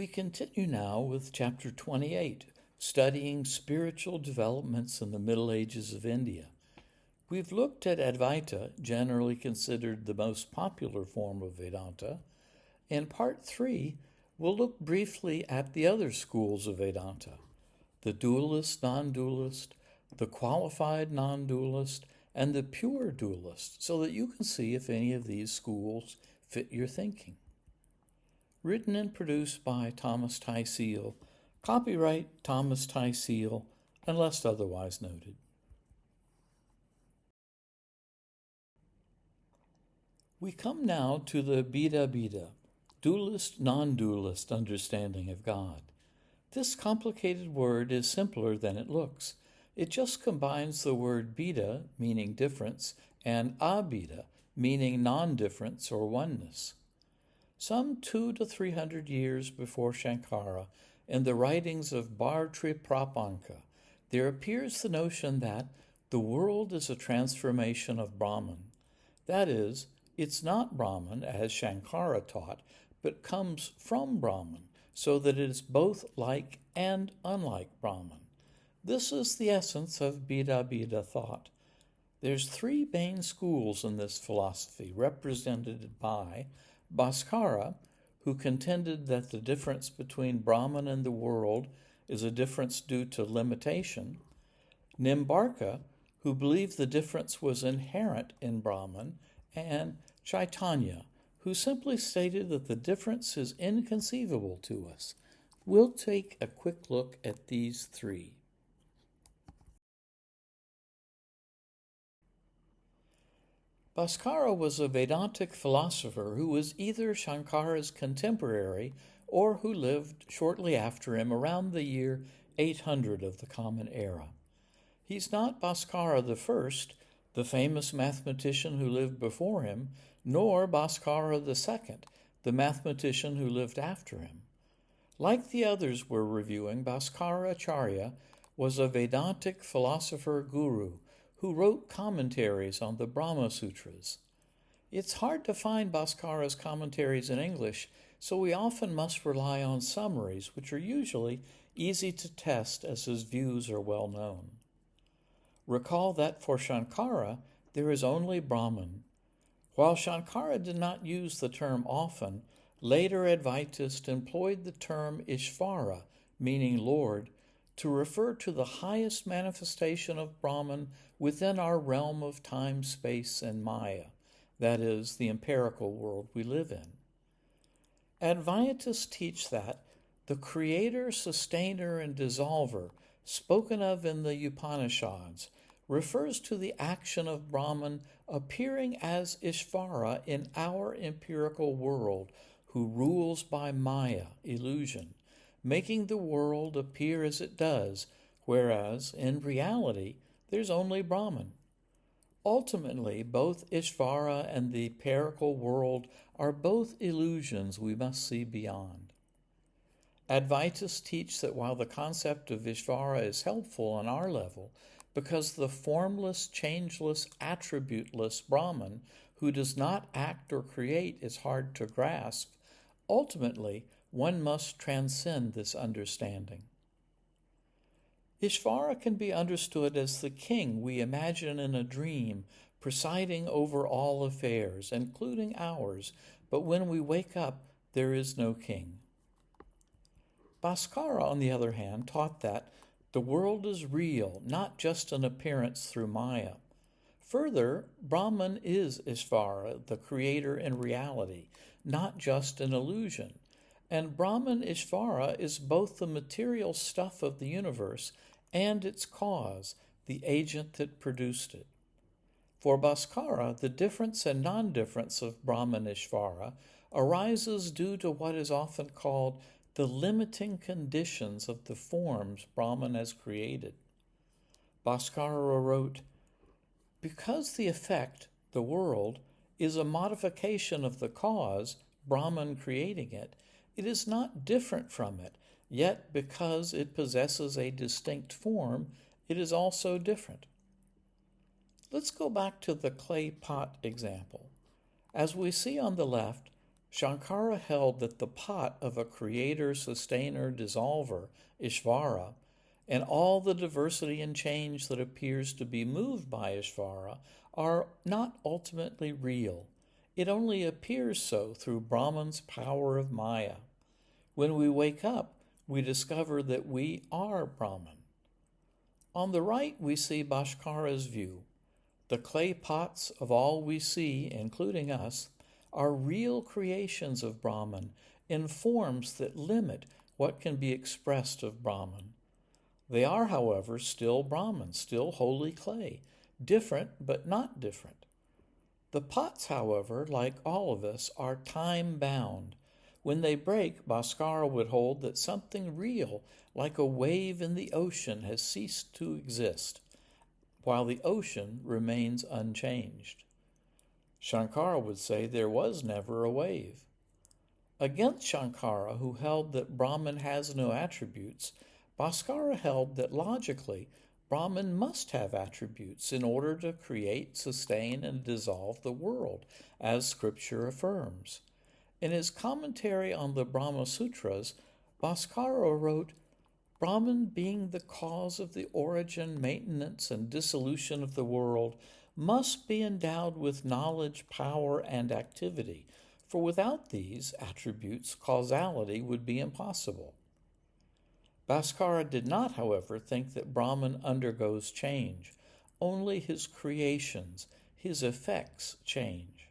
We continue now with Chapter 28, studying spiritual developments in the Middle Ages of India. We've looked at Advaita, generally considered the most popular form of Vedanta. In Part 3, we'll look briefly at the other schools of Vedanta, the dualist-non-dualist, the qualified non-dualist, and the pure dualist, so that you can see if any of these schools fit your thinking. Written and produced by Thomas Tyseal. Copyright Thomas Tyseal, unless otherwise noted. We come now to the Bheda, dualist-non-dualist understanding of God. This complicated word is simpler than it looks. It just combines the word Bheda, meaning difference, and Abheda, meaning non-difference or oneness. Some 200 to 300 years before Shankara, in the writings of Bhartriprapanka, there appears the notion that the world is a transformation of Brahman. That is, it's not Brahman, as Shankara taught, but comes from Brahman, so that it is both like and unlike Brahman. This is the essence of Bheda thought. There's three main schools in this philosophy, represented by Bhaskara, who contended that the difference between Brahman and the world is a difference due to limitation, Nimbarka, who believed the difference was inherent in Brahman, and Chaitanya, who simply stated that the difference is inconceivable to us. We'll take a quick look at these three. Bhaskara was a Vedantic philosopher who was either Shankara's contemporary or who lived shortly after him around the year 800 of the Common Era. He's not Bhaskara the first, the famous mathematician who lived before him, nor Bhaskara the second, the mathematician who lived after him. Like the others we're reviewing, Bhaskara Acharya was a Vedantic philosopher guru who wrote commentaries on the Brahma Sutras. It's hard to find Bhaskara's commentaries in English, so we often must rely on summaries, which are usually easy to test as his views are well known. Recall that for Shankara, there is only Brahman. While Shankara did not use the term often, later Advaitists employed the term Ishvara, meaning Lord, to refer to the highest manifestation of Brahman within our realm of time, space, and Maya, that is, the empirical world we live in. Advaitists teach that the creator, sustainer, and dissolver, spoken of in the Upanishads, refers to the action of Brahman appearing as Ishvara in our empirical world, who rules by Maya, illusion, making the world appear as it does, whereas, in reality, there's only Brahman. Ultimately, both Ishvara and the empirical world are both illusions we must see beyond. Advaitists teach that while the concept of Ishvara is helpful on our level, because the formless, changeless, attributeless Brahman, who does not act or create, is hard to grasp, ultimately, one must transcend this understanding. Ishvara can be understood as the king we imagine in a dream, presiding over all affairs, including ours, but when we wake up, there is no king. Bhaskara, on the other hand, taught that the world is real, not just an appearance through Maya. Further, Brahman is Ishvara, the creator in reality, not just an illusion. And Brahman Ishvara is both the material stuff of the universe and its cause, the agent that produced it. For Bhaskara, the difference and non-difference of Brahman Ishvara arises due to what is often called the limiting conditions of the forms Brahman has created. Bhaskara wrote, "Because the effect, the world, is a modification of the cause, Brahman creating it, it is not different from it, yet because it possesses a distinct form, it is also different." Let's go back to the clay pot example. As we see on the left, Shankara held that the pot of a creator, sustainer, dissolver, Ishvara, and all the diversity and change that appears to be moved by Ishvara are not ultimately real. It only appears so through Brahman's power of Maya. When we wake up, we discover that we are Brahman. On the right, we see Bhaskara's view. The clay pots of all we see, including us, are real creations of Brahman in forms that limit what can be expressed of Brahman. They are, however, still Brahman, still holy clay, different but not different. The pots, however, like all of us, are time-bound. When they break, Bhaskara would hold that something real, like a wave in the ocean, has ceased to exist, while the ocean remains unchanged. Shankara would say there was never a wave. Against Shankara, who held that Brahman has no attributes, Bhaskara held that logically Brahman must have attributes in order to create, sustain, and dissolve the world, as Scripture affirms. In his commentary on the Brahma Sutras, Bhaskara wrote, Brahman, being the cause of the origin, maintenance, and dissolution of the world, must be endowed with knowledge, power, and activity, for without these attributes, causality would be impossible. Bhaskara did not, however, think that Brahman undergoes change. Only his creations, his effects, change.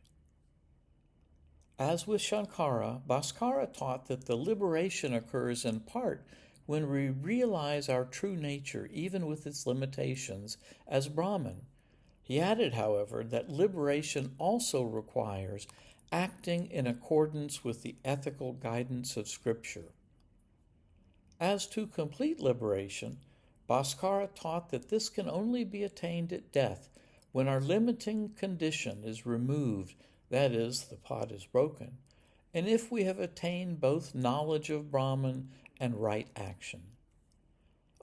As with Shankara, Bhaskara taught that the liberation occurs in part when we realize our true nature, even with its limitations, as Brahman. He added, however, that liberation also requires acting in accordance with the ethical guidance of Scripture. As to complete liberation, Bhaskara taught that this can only be attained at death, when our limiting condition is removed, that is, the pot is broken, and if we have attained both knowledge of Brahman and right action.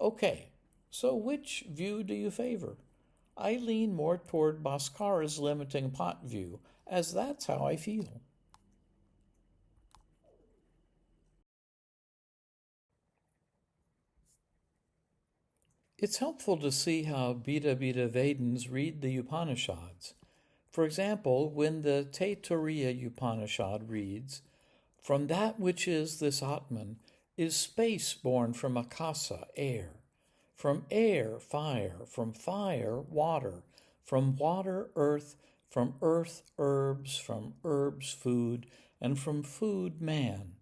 Okay, so which view do you favor? I lean more toward Bhaskara's limiting pot view, as that's how I feel. It's helpful to see how Beta Vedans read the Upanishads. For example, when the Taittiriya Upanishad reads, From that which is this Atman is space born from akasa, air, from air, fire, from fire, water, from water, earth, from earth, herbs, from herbs, food, and from food, man.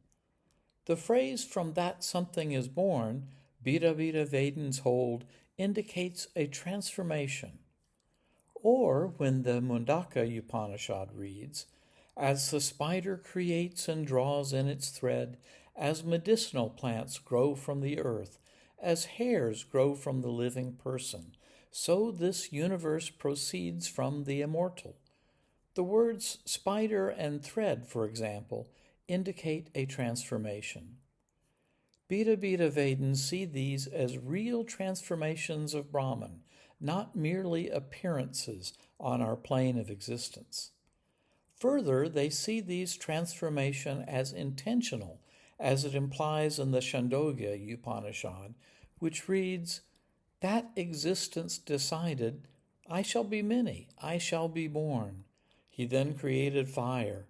The phrase from that something is born, Beta Vedans hold, indicates a transformation. Or when the Mundaka Upanishad reads, As the spider creates and draws in its thread, as medicinal plants grow from the earth, as hairs grow from the living person, so this universe proceeds from the immortal. The words spider and thread, for example, indicate a transformation. Beta Vedans see these as real transformations of Brahman, not merely appearances on our plane of existence. Further, they see these transformations as intentional, as it implies in the Chandogya Upanishad, which reads, That existence decided, I shall be many, I shall be born. He then created fire.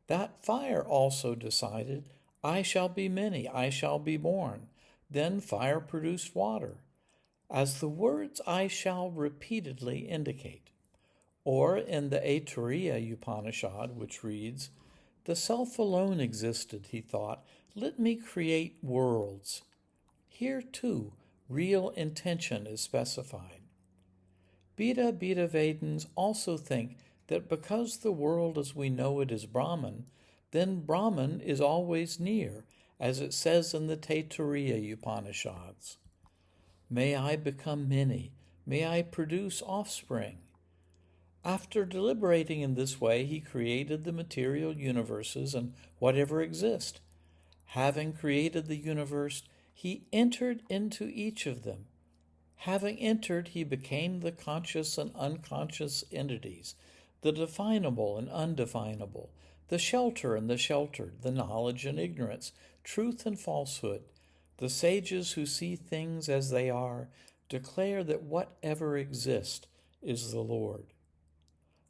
That fire also decided, I shall be many, I shall be born. Then fire produced water, as the words I shall repeatedly indicate. Or in the Aitareya Upanishad, which reads, The self alone existed, he thought, let me create worlds. Here, too, real intention is specified. Beta Vedans also think that because the world as we know it is Brahman, then Brahman is always near, as it says in the Taittiriya Upanishads. May I become many, may I produce offspring. After deliberating in this way, he created the material universes and whatever exists. Having created the universe, he entered into each of them. Having entered, he became the conscious and unconscious entities, the definable and undefinable, the shelter and the sheltered, the knowledge and ignorance, truth and falsehood. The sages who see things as they are declare that whatever exists is the Lord.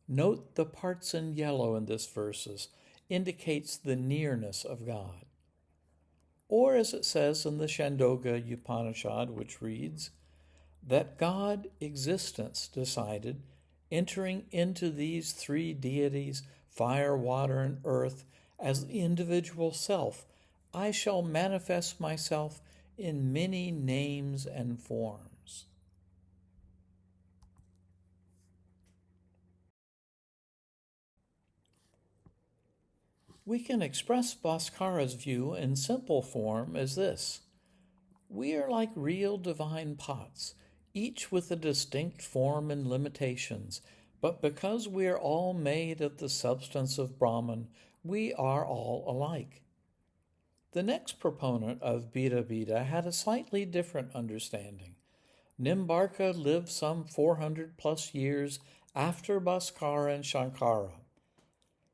Note the parts in yellow in this verses indicates the nearness of God. Or as it says in the Chandogya Upanishad, which reads, that God existence decided, entering into these three deities, fire, water, and earth, as the individual self, I shall manifest myself in many names and forms. We can express Bhaskara's view in simple form as this. We are like real divine pots, each with a distinct form and limitations, but because we are all made of the substance of Brahman, we are all alike. The next proponent of Bheda had a slightly different understanding. Nimbarka lived some 400 plus years after Bhaskara and Shankara.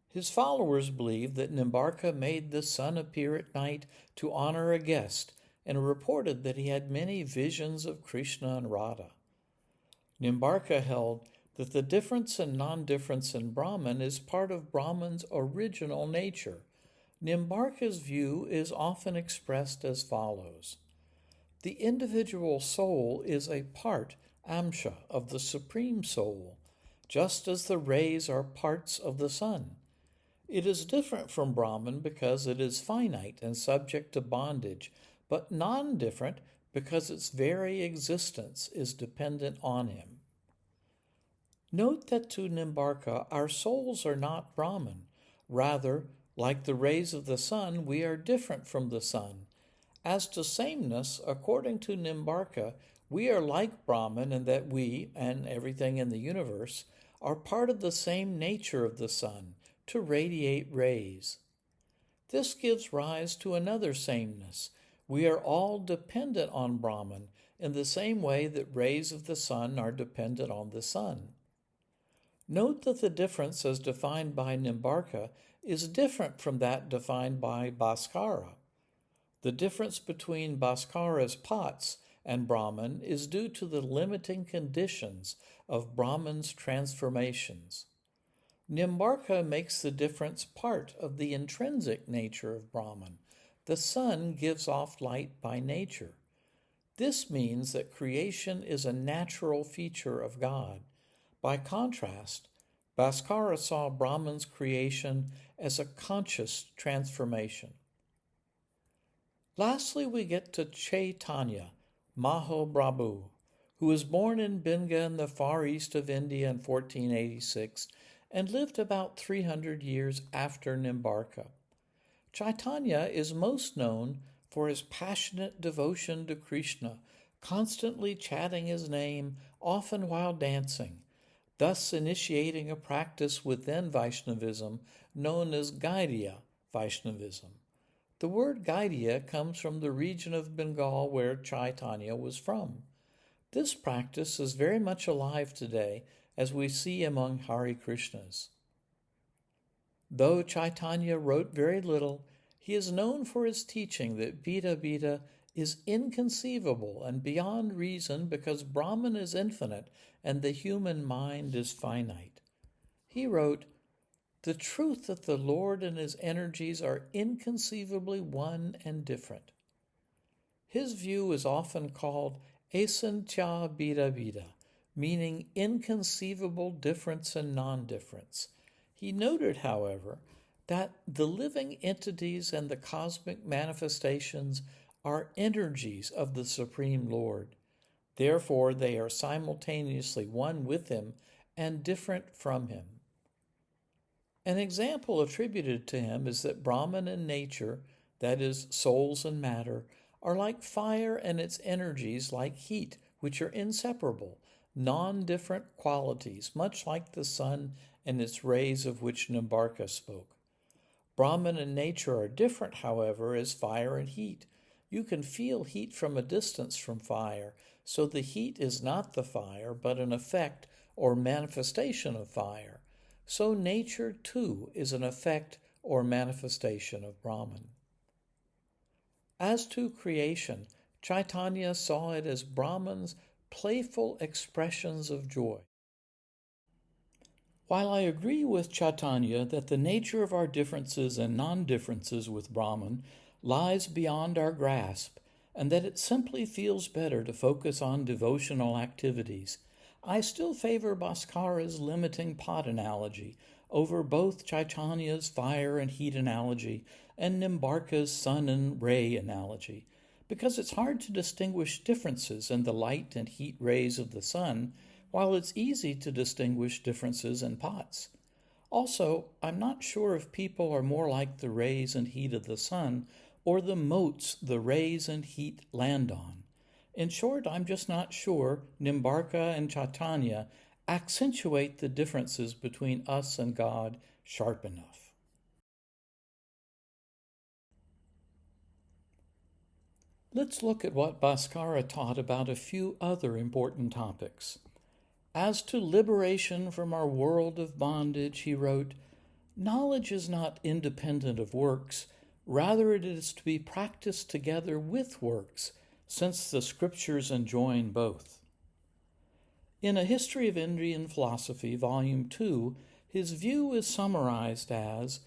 His followers believed that Nimbarka made the sun appear at night to honor a guest, and reported that he had many visions of Krishna and Radha. Nimbarka held that the difference and non-difference in Brahman is part of Brahman's original nature. Nimbarka's view is often expressed as follows. The individual soul is a part, amsha, of the Supreme Soul, just as the rays are parts of the sun. It is different from Brahman because it is finite and subject to bondage, but non-different because its very existence is dependent on him. Note that to Nimbarka, our souls are not Brahman. Rather, like the rays of the sun, we are different from the sun. As to sameness, according to Nimbarka, we are like Brahman in that we, and everything in the universe, are part of the same nature of the sun, to radiate rays. This gives rise to another sameness. We are all dependent on Brahman in the same way that rays of the sun are dependent on the sun. Note that the difference as defined by Nimbarka is different from that defined by Bhaskara. The difference between Bhaskara's pots and Brahman is due to the limiting conditions of Brahman's transformations. Nimbarka makes the difference part of the intrinsic nature of Brahman. The sun gives off light by nature. This means that creation is a natural feature of God. By contrast, Bhaskara saw Brahman's creation as a conscious transformation. Lastly, we get to Chaitanya, Mahaprabhu, who was born in Benga in the far east of India in 1486 and lived about 300 years after Nimbarka. Chaitanya is most known for his passionate devotion to Krishna, constantly chanting his name, often while dancing, thus initiating a practice within Vaishnavism known as Gaudiya Vaishnavism. The word Gaudiya comes from the region of Bengal where Chaitanya was from. This practice is very much alive today, as we see among Hare Krishnas. Though Chaitanya wrote very little, he is known for his teaching that Bheda is inconceivable and beyond reason because Brahman is infinite and the human mind is finite. He wrote, "The truth that the Lord and his energies are inconceivably one and different." His view is often called Asantya Bheda, meaning inconceivable difference and non-difference. He noted, however, that the living entities and the cosmic manifestations are energies of the Supreme Lord. Therefore, they are simultaneously one with him and different from him. An example attributed to him is that Brahman and nature, that is, souls and matter, are like fire and its energies like heat, which are inseparable, non-different qualities, much like the sun and its rays of which Nimbarka spoke. Brahman and nature are different, however, as fire and heat. You can feel heat from a distance from fire, so the heat is not the fire, but an effect or manifestation of fire. So nature, too, is an effect or manifestation of Brahman. As to creation, Chaitanya saw it as Brahman's playful expressions of joy. While I agree with Chaitanya that the nature of our differences and non-differences with Brahman lies beyond our grasp, and that it simply feels better to focus on devotional activities, I still favor Bhaskara's limiting pot analogy over both Chaitanya's fire and heat analogy and Nimbarka's sun and ray analogy, because it's hard to distinguish differences in the light and heat rays of the sun, while it's easy to distinguish differences in pots. Also, I'm not sure if people are more like the rays and heat of the sun or the motes the rays and heat land on. In short, I'm just not sure Nimbarka and Chaitanya accentuate the differences between us and God sharp enough. Let's look at what Bhaskara taught about a few other important topics. As to liberation from our world of bondage, he wrote, "Knowledge is not independent of works, rather it is to be practiced together with works, since the scriptures enjoin both." In A History of Indian Philosophy, Volume 2, his view is summarized as,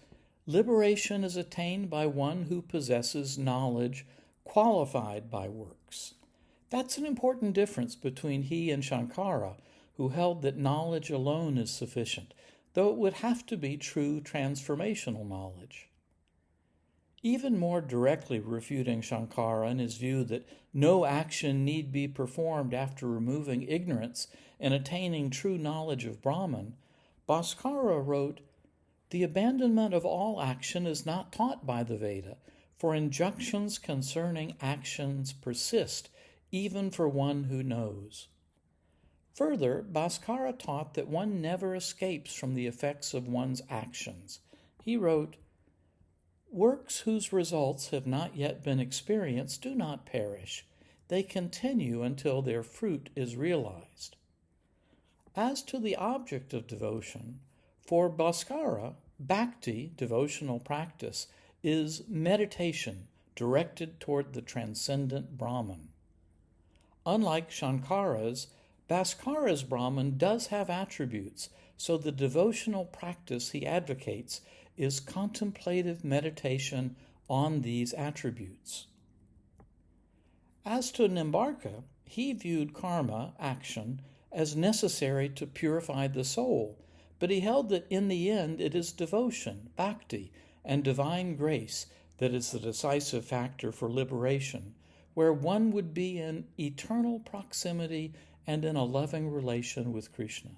"Liberation is attained by one who possesses knowledge qualified by works." That's an important difference between he and Shankara, who held that knowledge alone is sufficient, though it would have to be true transformational knowledge. Even more directly refuting Shankara in his view that no action need be performed after removing ignorance and attaining true knowledge of Brahman, Bhaskara wrote, "The abandonment of all action is not taught by the Veda, for injunctions concerning actions persist, even for one who knows." Further, Bhaskara taught that one never escapes from the effects of one's actions. He wrote, "Works whose results have not yet been experienced do not perish. They continue until their fruit is realized." As to the object of devotion, for Bhaskara, bhakti, devotional practice, is meditation directed toward the transcendent Brahman. Unlike Shankara's, Bhaskara's Brahman does have attributes, so the devotional practice he advocates is contemplative meditation on these attributes. As to Nimbarka, he viewed karma, action, as necessary to purify the soul, but he held that in the end it is devotion, bhakti, and divine grace that is the decisive factor for liberation, where one would be in eternal proximity and in a loving relation with Krishna.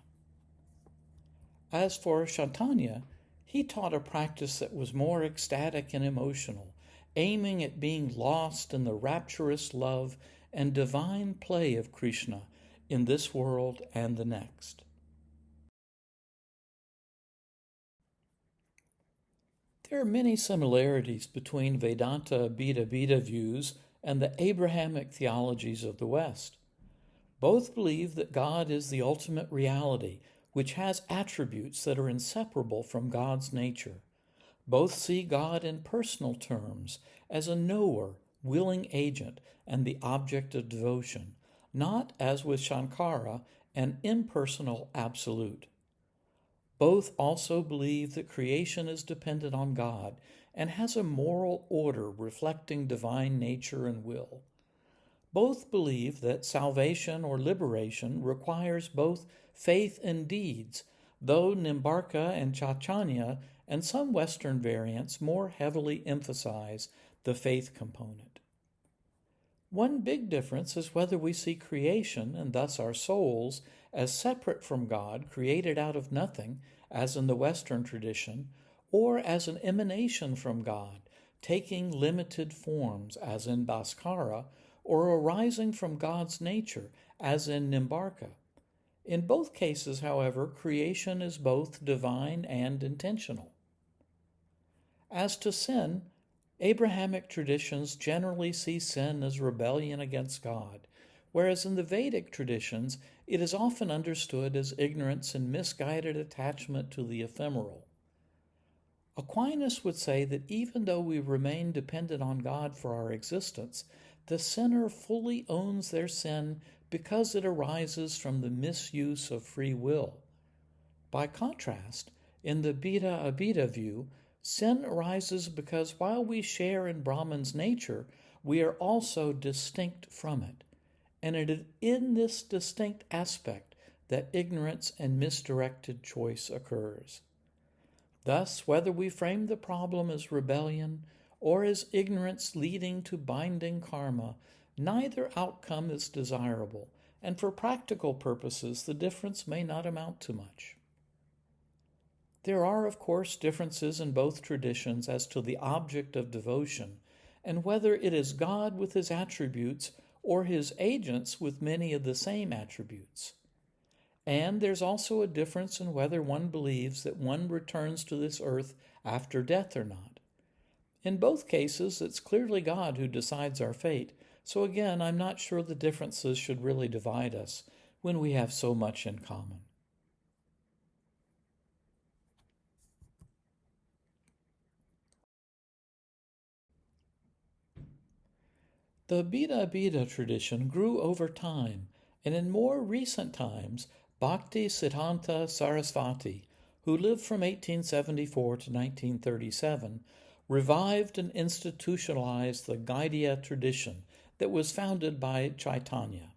As for Chaitanya, he taught a practice that was more ecstatic and emotional, aiming at being lost in the rapturous love and divine play of Krishna in this world and the next. There are many similarities between Vedanta Bheda views and the Abrahamic theologies of the West. Both believe that God is the ultimate reality, which has attributes that are inseparable from God's nature. Both see God in personal terms as a knower, willing agent, and the object of devotion, not, as with Shankara, an impersonal absolute. Both also believe that creation is dependent on God and has a moral order reflecting divine nature and will. Both believe that salvation or liberation requires both faith and deeds, though Nimbarka and Chaitanya and some Western variants more heavily emphasize the faith component. One big difference is whether we see creation, and thus our souls, as separate from God, created out of nothing, as in the Western tradition, or as an emanation from God, taking limited forms, as in Bhaskara, or arising from God's nature, as in Nimbarka. In both cases, however, creation is both divine and intentional. As to sin, Abrahamic traditions generally see sin as rebellion against God, whereas in the Vedic traditions it is often understood as ignorance and misguided attachment to the ephemeral. Aquinas would say that even though we remain dependent on God for our existence, the sinner fully owns their sin because it arises from the misuse of free will. By contrast, in the Beta view, sin arises because while we share in Brahman's nature, we are also distinct from it. And it is in this distinct aspect that ignorance and misdirected choice occurs. Thus, whether we frame the problem as rebellion or as ignorance leading to binding karma, neither outcome is desirable, and for practical purposes, the difference may not amount to much. There are, of course, differences in both traditions as to the object of devotion, and whether it is God with his attributes or his agents with many of the same attributes. And there's also a difference in whether one believes that one returns to this earth after death or not. In both cases, it's clearly God who decides our fate, so again, I'm not sure the differences should really divide us when we have so much in common. The Beta tradition grew over time, and in more recent times, Bhakti Siddhanta Sarasvati, who lived from 1874 to 1937, revived and institutionalized the Gaudiya tradition that was founded by Chaitanya.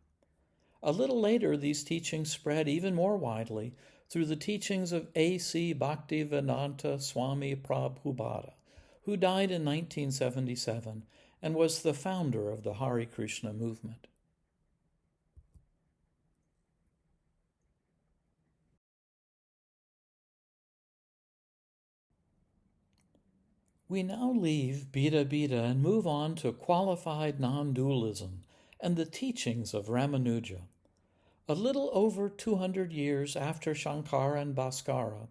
A little later, these teachings spread even more widely through the teachings of A.C. Bhaktivedanta Swami Prabhupada, who died in 1977 and was the founder of the Hare Krishna movement. We now leave Beta and move on to qualified non-dualism and the teachings of Ramanuja. A little over 200 years after Shankara and Bhaskara,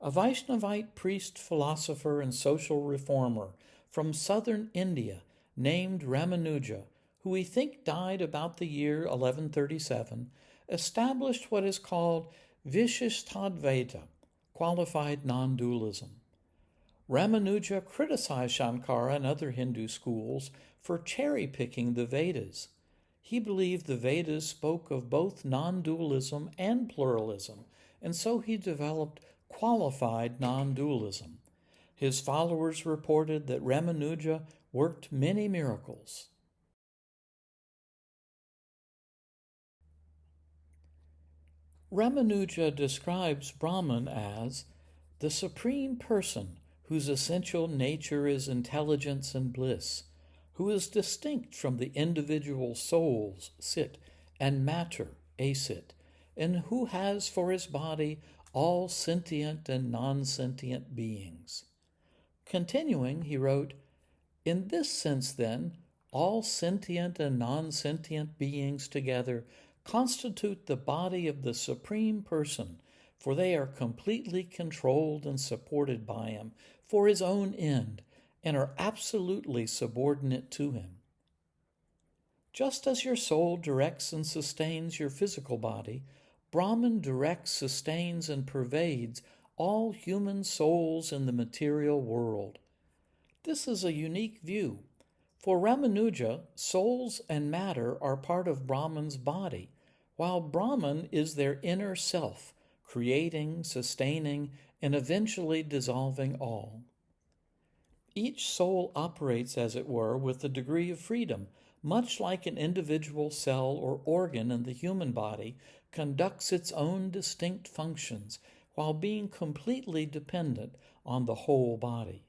a Vaishnavite priest, philosopher, and social reformer from southern India named Ramanuja, who we think died about the year 1137, established what is called Vishishtadvaita, qualified non-dualism. Ramanuja criticized Shankara and other Hindu schools for cherry-picking the Vedas. He believed the Vedas spoke of both non-dualism and pluralism, and so he developed qualified non-dualism. His followers reported that Ramanuja worked many miracles. Ramanuja describes Brahman as the supreme person whose essential nature is intelligence and bliss, who is distinct from the individual souls, sit, and matter, asit, and who has for his body all sentient and non-sentient beings. Continuing, he wrote, "In this sense, then, all sentient and non-sentient beings together constitute the body of the Supreme Person, for they are completely controlled and supported by him for his own end and are absolutely subordinate to him. Just as your soul directs and sustains your physical body, Brahman directs, sustains, and pervades all human souls in the material world. This is a unique view. For Ramanuja, souls and matter are part of Brahman's body, while Brahman is their inner self, creating, sustaining, and eventually dissolving all. Each soul operates, as it were, with a degree of freedom, much like an individual cell or organ in the human body conducts its own distinct functions while being completely dependent on the whole body.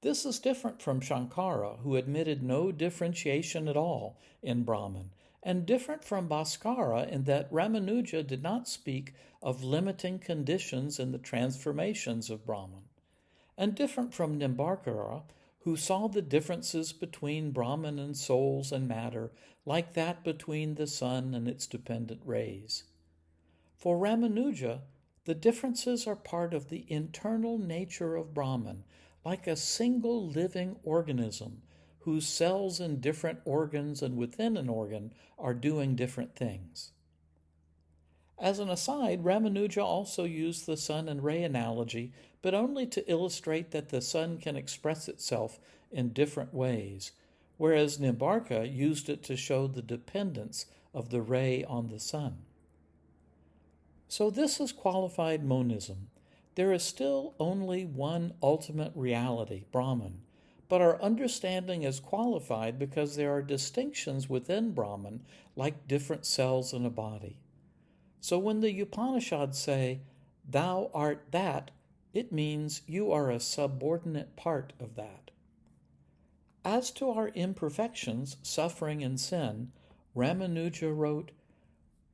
This is different from Shankara, who admitted no differentiation at all in Brahman, and different from Bhaskara in that Ramanuja did not speak of limiting conditions in the transformations of Brahman, and different from Nimbarkara, who saw the differences between Brahman and souls and matter like that between the sun and its dependent rays. For Ramanuja, the differences are part of the internal nature of Brahman, like a single living organism whose cells in different organs and within an organ are doing different things. As an aside, Ramanuja also used the sun and ray analogy but only to illustrate that the sun can express itself in different ways, whereas Nimbarka used it to show the dependence of the ray on the sun. So this is qualified monism. There is still only one ultimate reality, Brahman, but our understanding is qualified because there are distinctions within Brahman like different cells in a body. So when the Upanishads say, "Thou art that," it means you are a subordinate part of that. As to our imperfections, suffering, and sin, Ramanuja wrote,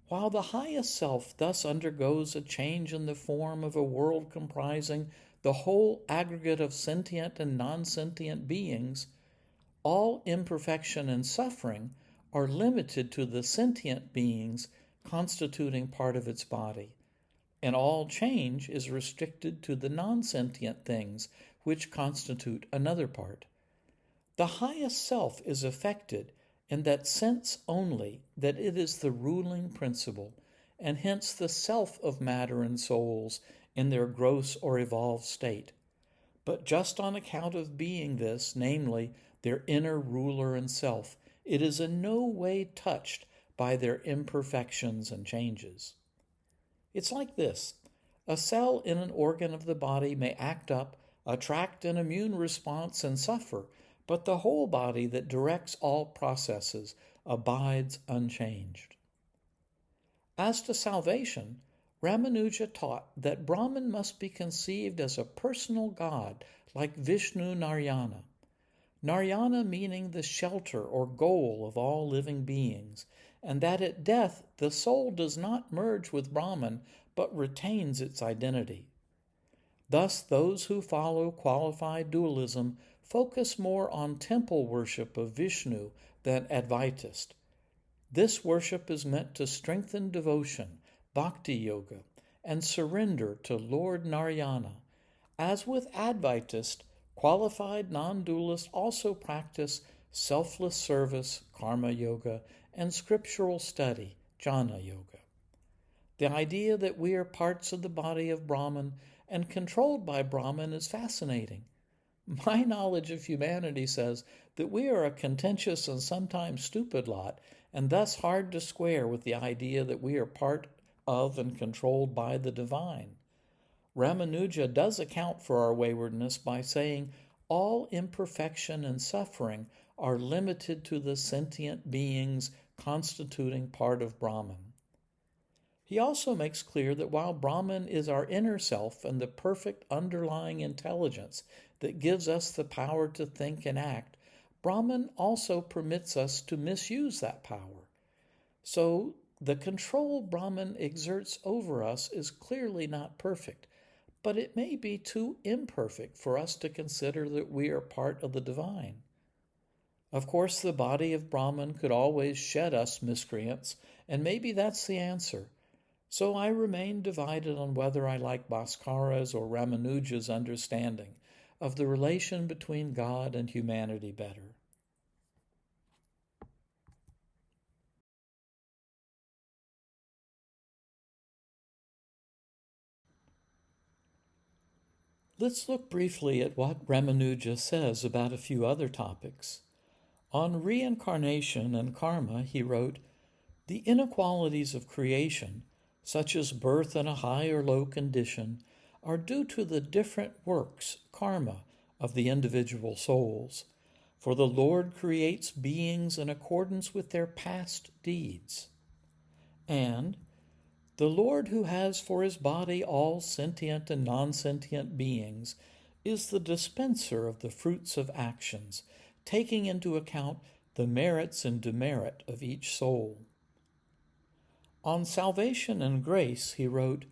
"While the highest self thus undergoes a change in the form of a world comprising the whole aggregate of sentient and non-sentient beings, all imperfection and suffering are limited to the sentient beings constituting part of its body, and all change is restricted to the non-sentient things which constitute another part. The highest self is affected in that sense only that it is the ruling principle, and hence the self of matter and souls in their gross or evolved state. But just on account of being this, namely, their inner ruler and self, it is in no way touched by their imperfections and changes." It's like this. A cell in an organ of the body may act up, attract an immune response, and suffer, but the whole body that directs all processes abides unchanged. As to salvation, Ramanuja taught that Brahman must be conceived as a personal God like Vishnu Narayana. Narayana meaning the shelter or goal of all living beings, and that at death the soul does not merge with Brahman but retains its identity. Thus, those who follow qualified dualism focus more on temple worship of Vishnu than Advaitist. This worship is meant to strengthen devotion, bhakti yoga, and surrender to Lord Narayana. As with Advaitist, qualified non-dualists also practice selfless service, karma yoga, and scriptural study, jnana yoga. The idea that we are parts of the body of Brahman and controlled by Brahman is fascinating. My knowledge of humanity says that we are a contentious and sometimes stupid lot, and thus hard to square with the idea that we are part of and controlled by the divine. Ramanuja does account for our waywardness by saying all imperfection and suffering are limited to the sentient beings constituting part of Brahman. He also makes clear that while Brahman is our inner self and the perfect underlying intelligence that gives us the power to think and act, Brahman also permits us to misuse that power. So the control Brahman exerts over us is clearly not perfect, but it may be too imperfect for us to consider that we are part of the divine. Of course, the body of Brahman could always shed us miscreants, and maybe that's the answer. So I remain divided on whether I like Bhaskara's or Ramanuja's understanding of the relation between God and humanity better. Let's look briefly at what Ramanuja says about a few other topics. On reincarnation and karma, he wrote, "The inequalities of creation, such as birth in a high or low condition, are due to the different works, karma, of the individual souls. For the Lord creates beings in accordance with their past deeds. And the Lord, who has for his body all sentient and non-sentient beings, is the dispenser of the fruits of actions, taking into account the merits and demerit of each soul." On salvation and grace, he wrote,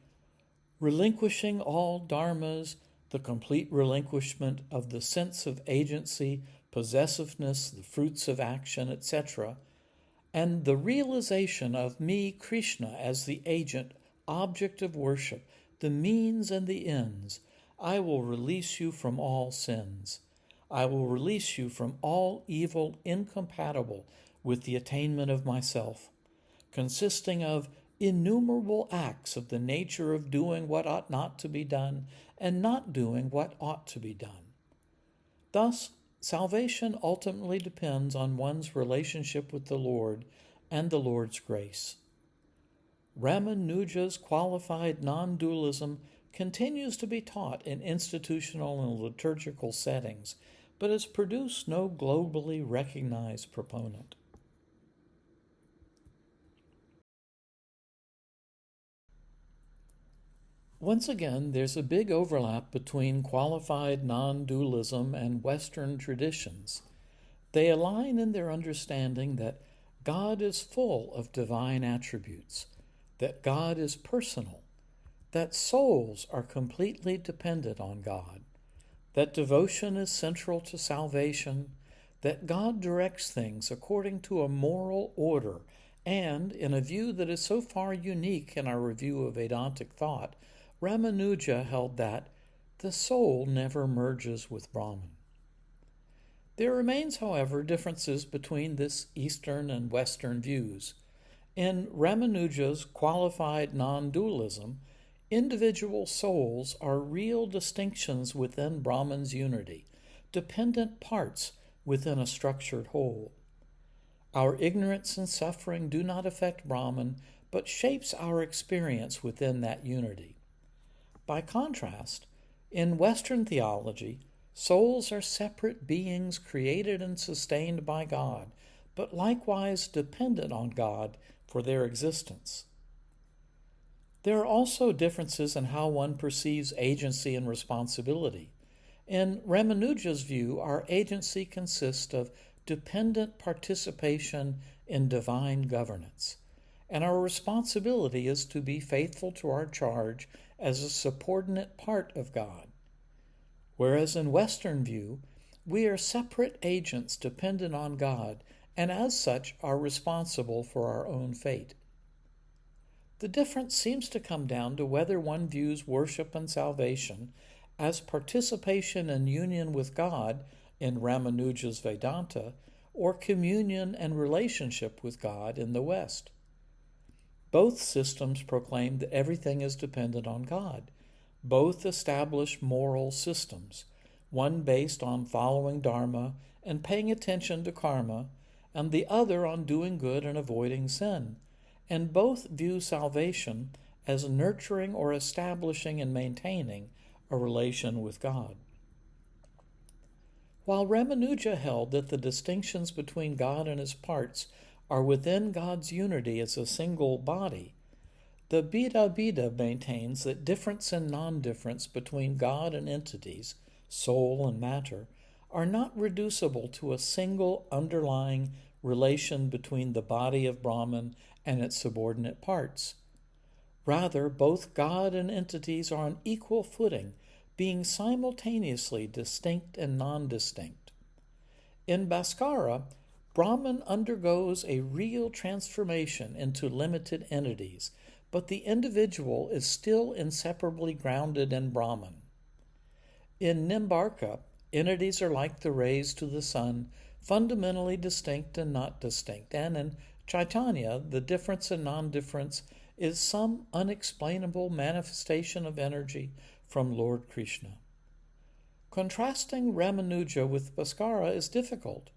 "Relinquishing all dharmas, the complete relinquishment of the sense of agency, possessiveness, the fruits of action, etc., and the realization of me, Krishna, as the agent, object of worship, the means and the ends, I will release you from all sins. I will release you from all evil incompatible with the attainment of myself, consisting of innumerable acts of the nature of doing what ought not to be done and not doing what ought to be done. Thus, salvation ultimately depends on one's relationship with the Lord and the Lord's grace. Ramanuja's qualified non-dualism continues to be taught in institutional and liturgical settings, but has produced no globally recognized proponent. Once again, there's a big overlap between qualified non-dualism and Western traditions. They align in their understanding that God is full of divine attributes, that God is personal, that souls are completely dependent on God, that devotion is central to salvation, that God directs things according to a moral order, and, in a view that is so far unique in our review of Vedantic thought, Ramanuja held that the soul never merges with Brahman. There remains, however, differences between this Eastern and Western views. In Ramanuja's qualified non-dualism, individual souls are real distinctions within Brahman's unity, dependent parts within a structured whole. Our ignorance and suffering do not affect Brahman, but shapes our experience within that unity. By contrast, in Western theology, souls are separate beings created and sustained by God, but likewise dependent on God for their existence. There are also differences in how one perceives agency and responsibility. In Ramanuja's view, our agency consists of dependent participation in divine governance, and our responsibility is to be faithful to our charge as a subordinate part of God. Whereas in Western view, we are separate agents dependent on God, and as such are responsible for our own fate. The difference seems to come down to whether one views worship and salvation as participation and union with God in Ramanuja's Vedanta, or communion and relationship with God in the West. Both systems proclaim that everything is dependent on God. Both establish moral systems, one based on following Dharma and paying attention to karma, and the other on doing good and avoiding sin. And both view salvation as nurturing or establishing and maintaining a relation with God. While Ramanuja held that the distinctions between God and his parts are within God's unity as a single body, the Bheda maintains that difference and non-difference between God and entities, soul and matter, are not reducible to a single underlying relation between the body of Brahman and its subordinate parts. Rather, both God and entities are on equal footing, being simultaneously distinct and non-distinct. In Bhaskara, Brahman undergoes a real transformation into limited entities, but the individual is still inseparably grounded in Brahman. In Nimbarka, entities are like the rays to the sun, fundamentally distinct and not distinct, and in Chaitanya, the difference and non-difference is some unexplainable manifestation of energy from Lord Krishna. Contrasting Ramanuja with Bhaskara is difficult.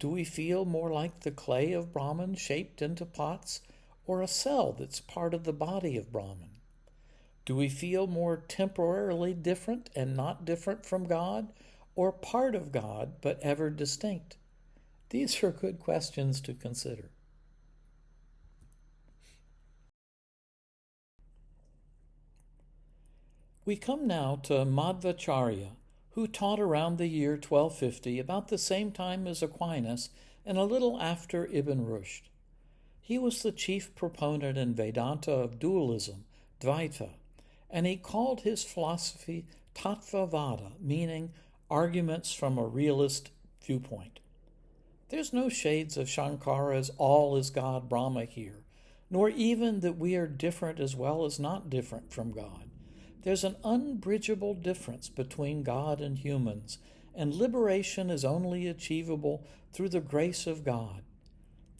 Do we feel more like the clay of Brahman shaped into pots, or a cell that's part of the body of Brahman? Do we feel more temporarily different and not different from God, or part of God but ever distinct? These are good questions to consider. We come now to Madhvacharya, who taught around the year 1250, about the same time as Aquinas and a little after Ibn Rushd. He was the chief proponent in Vedanta of dualism, Dvaita, and he called his philosophy Tattvavada, meaning arguments from a realist viewpoint. There's no shades of Shankara's all is God Brahma here, nor even that we are different as well as not different from God. There's an unbridgeable difference between God and humans, and liberation is only achievable through the grace of God.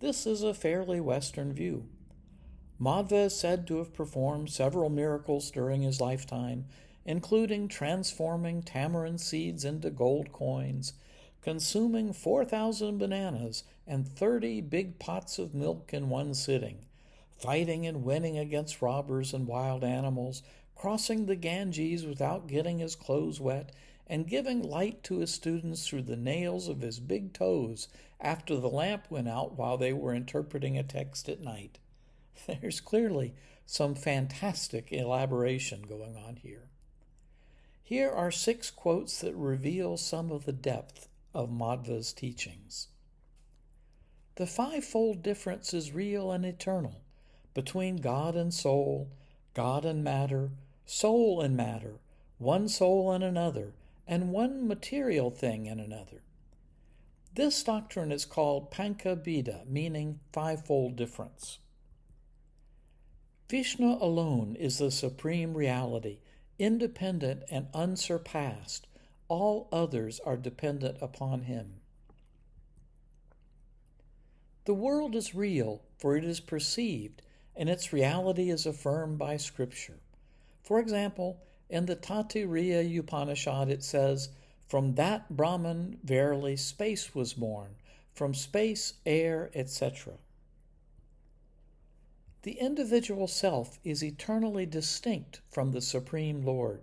This is a fairly Western view. Madhva is said to have performed several miracles during his lifetime, including transforming tamarind seeds into gold coins, consuming 4,000 bananas and 30 big pots of milk in one sitting, fighting and winning against robbers and wild animals, crossing the Ganges without getting his clothes wet, and giving light to his students through the nails of his big toes after the lamp went out while they were interpreting a text at night. There's clearly some fantastic elaboration going on here. Here are 6 quotes that reveal some of the depth of Madhva's teachings. The fivefold difference is real and eternal between God and soul, God and matter, soul and matter, one soul and another, and one material thing and another. This doctrine is called Panca Bheda, meaning fivefold difference. Vishnu alone is the supreme reality, independent and unsurpassed. All others are dependent upon him. The world is real, for it is perceived, and its reality is affirmed by Scripture. For example, in the Taittiriya Upanishad it says, "From that Brahman verily space was born, from space air, etc." The individual self is eternally distinct from the Supreme Lord.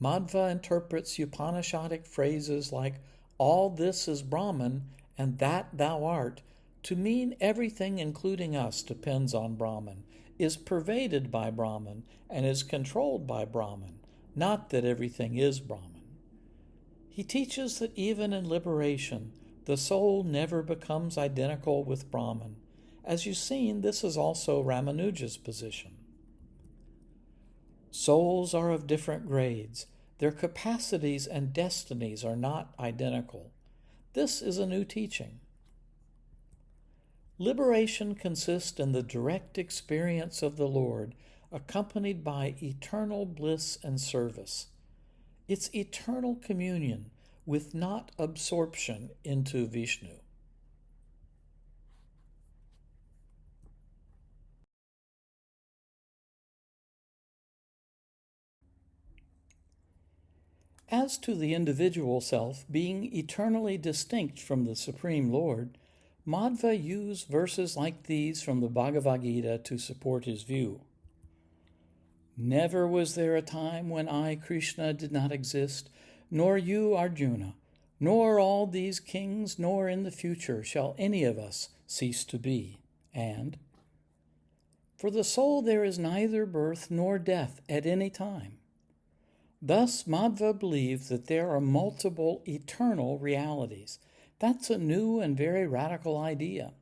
Madhva interprets Upanishadic phrases like "all this is Brahman" and "that thou art" to mean everything including us depends on Brahman, is pervaded by Brahman, and is controlled by Brahman, not that everything is Brahman. He teaches that even in liberation, the soul never becomes identical with Brahman. As you've seen, this is also Ramanuja's position. Souls are of different grades. Their capacities and destinies are not identical. This is a new teaching. Liberation consists in the direct experience of the Lord, accompanied by eternal bliss and service. It's eternal communion with not absorption into Vishnu. As to the individual self being eternally distinct from the Supreme Lord, Madhva used verses like these from the Bhagavad Gita to support his view. Never was there a time when I, Krishna, did not exist, nor you, Arjuna, nor all these kings, nor in the future shall any of us cease to be. And, for the soul there is neither birth nor death at any time. Thus, Madhva believes that there are multiple eternal realities. That's a new and very radical idea.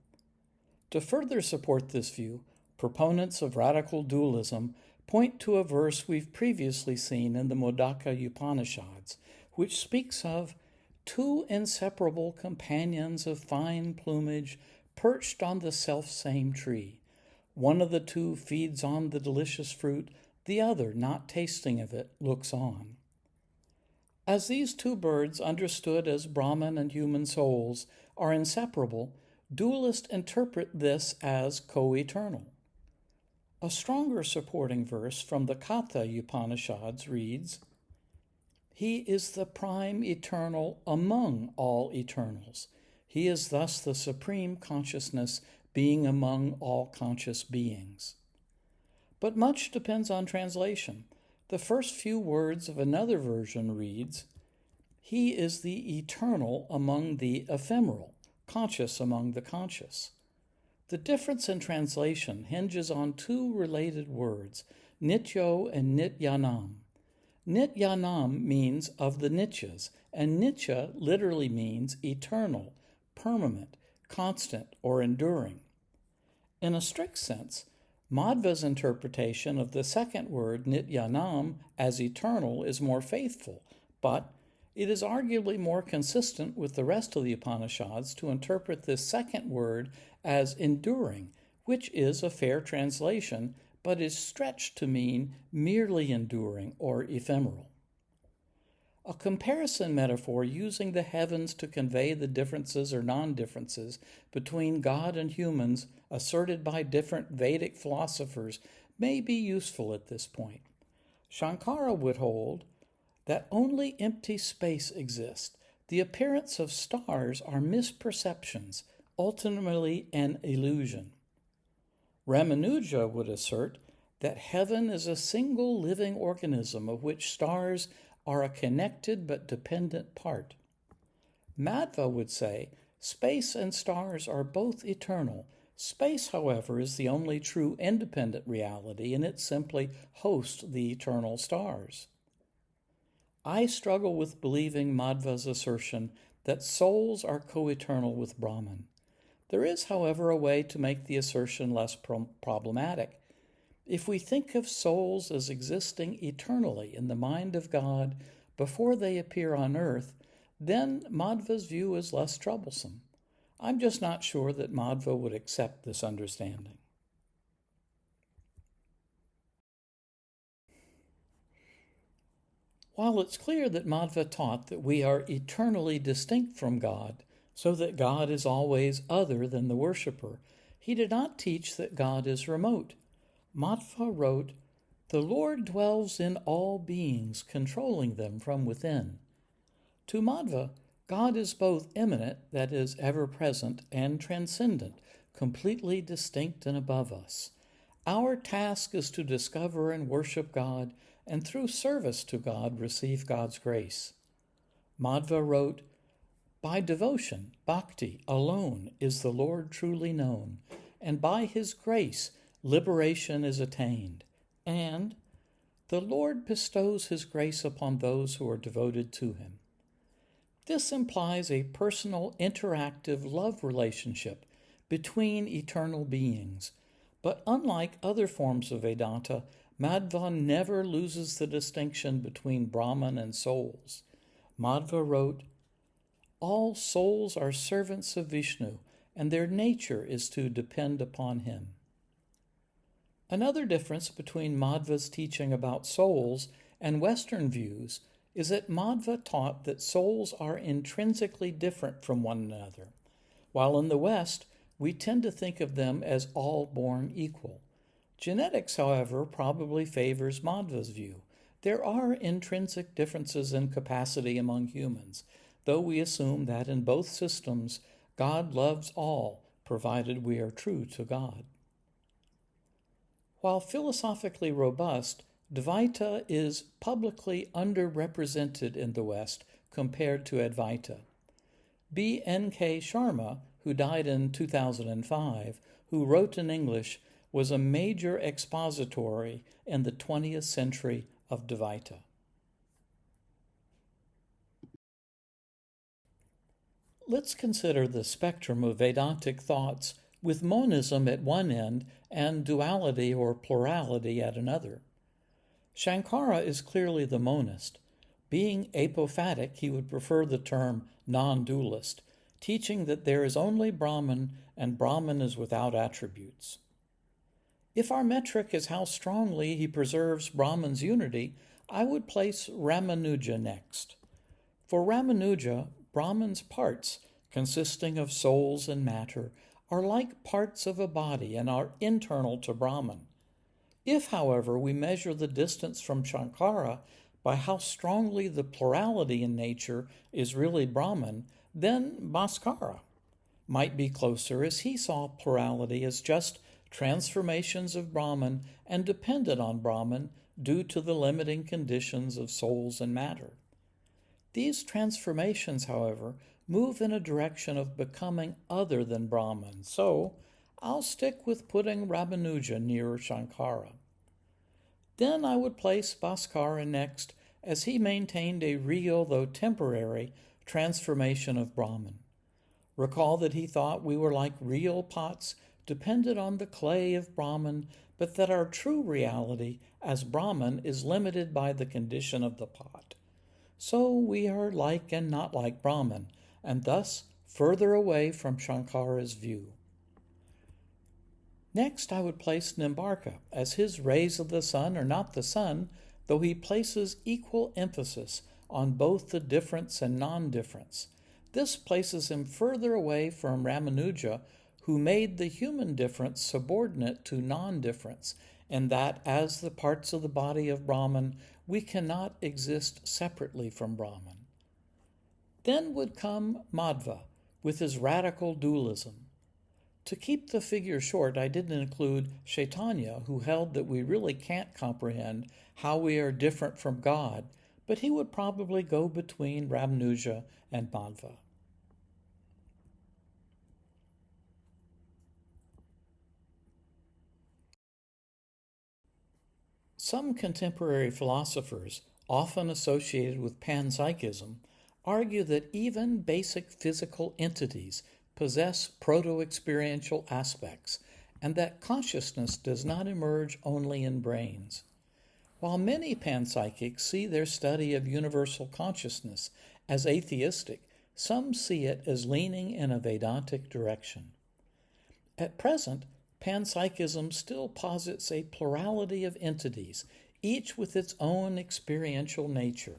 To further support this view, proponents of radical dualism point to a verse we've previously seen in the Modaka Upanishads, which speaks of 2 inseparable companions of fine plumage perched on the self-same tree. One of the 2 feeds on the delicious fruit, the other, not tasting of it, looks on. As these 2 birds, understood as Brahman and human souls, are inseparable, dualists interpret this as co-eternal. A stronger supporting verse from the Katha Upanishads reads, He is the prime eternal among all eternals. He is thus the supreme consciousness being among all conscious beings. But much depends on translation. The first few words of another version reads, He is the eternal among the ephemeral, conscious among the conscious. The difference in translation hinges on 2 related words, nityo and nityanam. Nityanam means of the nityas, and nitya literally means eternal, permanent, constant, or enduring. In a strict sense, Madhva's interpretation of the second word, nityanam, as eternal is more faithful, but it is arguably more consistent with the rest of the Upanishads to interpret this second word as enduring, which is a fair translation, but is stretched to mean merely enduring or ephemeral. A comparison metaphor using the heavens to convey the differences or non-differences between God and humans asserted by different Vedic philosophers may be useful at this point. Shankara would hold that only empty space exists. The appearance of stars are misperceptions, ultimately an illusion. Ramanuja would assert that heaven is a single living organism of which stars are a connected but dependent part. Madhva would say space and stars are both eternal. Space, however, is the only true independent reality, and it simply hosts the eternal stars. I struggle with believing Madhva's assertion that souls are co-eternal with Brahman. There is, however, a way to make the assertion less problematic. If we think of souls as existing eternally in the mind of God before they appear on earth, then Madhva's view is less troublesome. I'm just not sure that Madhva would accept this understanding. While it's clear that Madhva taught that we are eternally distinct from God, so that God is always other than the worshipper, he did not teach that God is remote. Madhva wrote, "The Lord dwells in all beings, controlling them from within." To Madhva, God is both immanent, that is, ever-present, and transcendent, completely distinct and above us. Our task is to discover and worship God, and through service to God receive God's grace. Madhva wrote, "By devotion, bhakti, alone is the Lord truly known, and by his grace liberation is attained, and the Lord bestows his grace upon those who are devoted to him." This implies a personal, interactive love relationship between eternal beings. But unlike other forms of Vedanta, Madhva never loses the distinction between Brahman and souls. Madhva wrote, "All souls are servants of Vishnu, and their nature is to depend upon him." Another difference between Madhva's teaching about souls and Western views is that Madhva taught that souls are intrinsically different from one another, while in the West we tend to think of them as all born equal. Genetics, however, probably favors Madhva's view. There are intrinsic differences in capacity among humans, though we assume that in both systems God loves all, provided we are true to God. While philosophically robust, Dvaita is publicly underrepresented in the West compared to Advaita. B. N. K. Sharma, who died in 2005, who wrote in English, was a major expository in the 20th century of Dvaita. Let's consider the spectrum of Vedantic thoughts with monism at one end and duality or plurality at another. Shankara is clearly the monist. Being apophatic, he would prefer the term non-dualist, teaching that there is only Brahman and Brahman is without attributes. If our metric is how strongly he preserves Brahman's unity, I would place Ramanuja next. For Ramanuja, Brahman's parts, consisting of souls and matter, are like parts of a body and are internal to Brahman. If, however, we measure the distance from Shankara by how strongly the plurality in nature is really Brahman, then Bhaskara might be closer, as he saw plurality as just transformations of Brahman and dependent on Brahman due to the limiting conditions of souls and matter. These transformations, however, move in a direction of becoming other than Brahman, so I'll stick with putting Ramanuja nearer Shankara. Then I would place Bhaskara next, as he maintained a real, though temporary, transformation of Brahman. Recall that he thought we were like real pots, dependent on the clay of Brahman, but that our true reality as Brahman is limited by the condition of the pot. So we are like and not like Brahman, and thus further away from Shankara's view. Next, I would place Nimbarka, as his rays of the sun are not the sun, though he places equal emphasis on both the difference and non-difference. This places him further away from Ramanuja, who made the human difference subordinate to non-difference, and that as the parts of the body of Brahman, we cannot exist separately from Brahman. Then would come Madhva with his radical dualism. To keep the figure short, I didn't include Chaitanya, who held that we really can't comprehend how we are different from God, but he would probably go between Ramanuja and Madhva. Some contemporary philosophers, often associated with panpsychism, argue that even basic physical entities possess proto-experiential aspects, and that consciousness does not emerge only in brains. While many panpsychics see their study of universal consciousness as atheistic, some see it as leaning in a Vedantic direction. At present, panpsychism still posits a plurality of entities, each with its own experiential nature.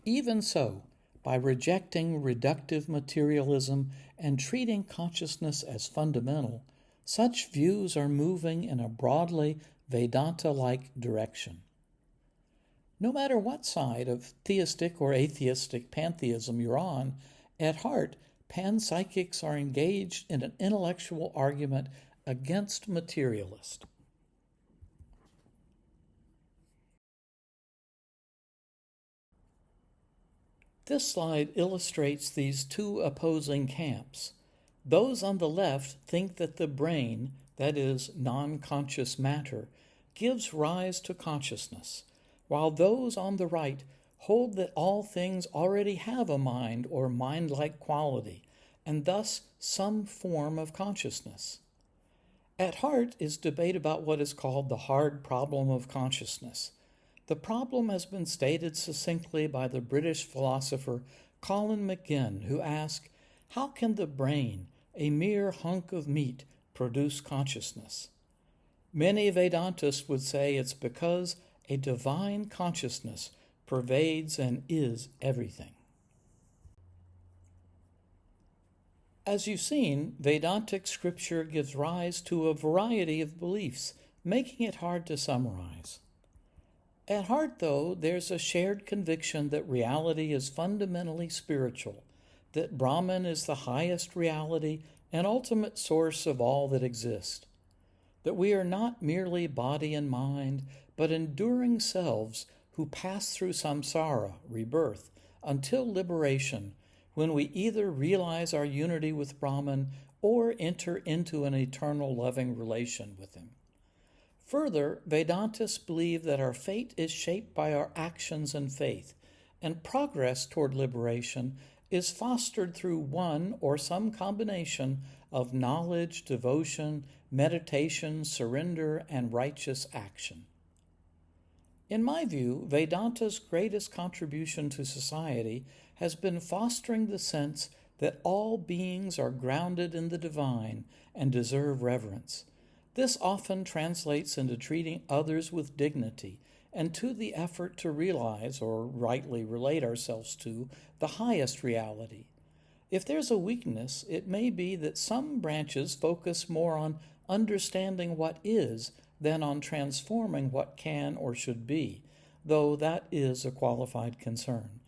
Even so, by rejecting reductive materialism and treating consciousness as fundamental, such views are moving in a broadly Vedanta-like direction. No matter what side of theistic or atheistic pantheism you're on, at heart, panpsychics are engaged in an intellectual argument against materialist. This slide illustrates these two opposing camps. Those on the left think that the brain, that is, non-conscious matter, gives rise to consciousness, while those on the right hold that all things already have a mind or mind-like quality, and thus some form of consciousness. At heart is debate about what is called the hard problem of consciousness. The problem has been stated succinctly by the British philosopher Colin McGinn, who asked, how can the brain, a mere hunk of meat, produce consciousness? Many Vedantists would say it's because a divine consciousness pervades and is everything. As you've seen, Vedantic scripture gives rise to a variety of beliefs, making it hard to summarize. At heart, though, there's a shared conviction that reality is fundamentally spiritual, that Brahman is the highest reality and ultimate source of all that exists, that we are not merely body and mind, but enduring selves who pass through samsara, rebirth, until liberation, when we either realize our unity with Brahman or enter into an eternal loving relation with him. Further, Vedantists believe that our fate is shaped by our actions and faith, and progress toward liberation is fostered through one or some combination of knowledge, devotion, meditation, surrender, and righteous action. In my view, Vedanta's greatest contribution to society has been fostering the sense that all beings are grounded in the divine and deserve reverence. This often translates into treating others with dignity and to the effort to realize or rightly relate ourselves to the highest reality. If there's a weakness, it may be that some branches focus more on understanding what is than on transforming what can or should be, though that is a qualified concern.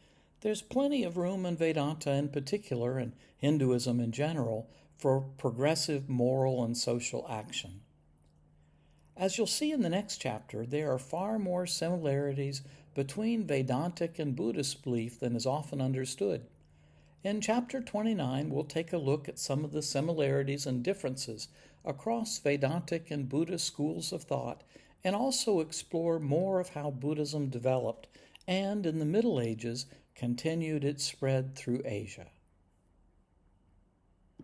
There's plenty of room in Vedanta in particular, and Hinduism in general, for progressive moral and social action. As you'll see in the next chapter, there are far more similarities between Vedantic and Buddhist belief than is often understood. In Chapter 29, we'll take a look at some of the similarities and differences across Vedantic and Buddhist schools of thought, and also explore more of how Buddhism developed and, in the Middle Ages, continued its spread through Asia.